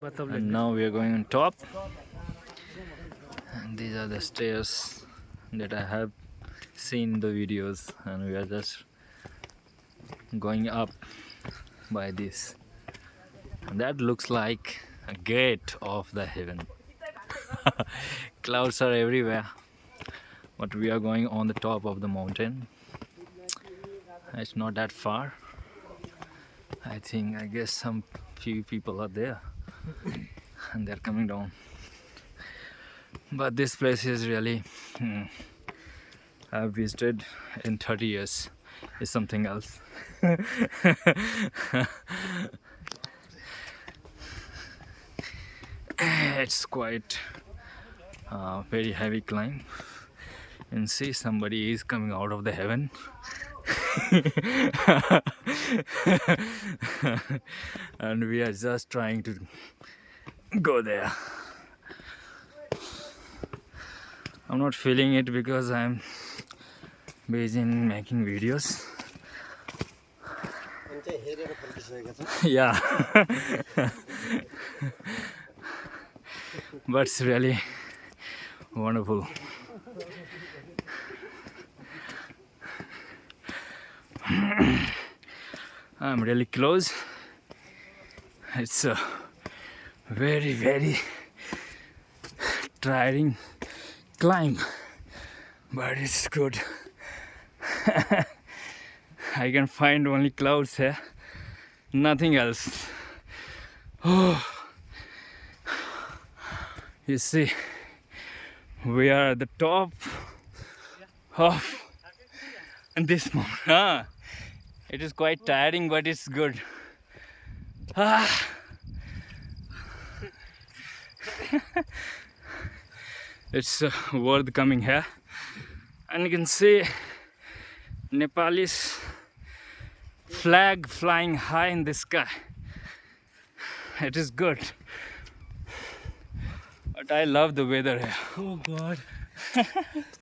And now we are going on top, and these are the stairs that I have seen in the videos, and we are just going up by this. And that looks like a gate of the heaven. Clouds are everywhere, but we are going on the top of the mountain. It's not that far. I guess some few people are there and they're coming down. But this place is really I've visited in 30 years. Is something else. It's quite very heavy climb, and see somebody is coming out of the heaven. And we are just trying to go there. I'm not feeling it because I'm busy in making videos. Yeah. But it's really wonderful. I'm really close. It's a very, very tiring climb, but it's good. I can find only clouds here, nothing else. Oh, you see, we are at the top of this mountain. It is quite tiring, but it's good. It's worth coming here, and you can see Nepalese flag flying high in the sky. It is good, but I love the weather here. Oh God.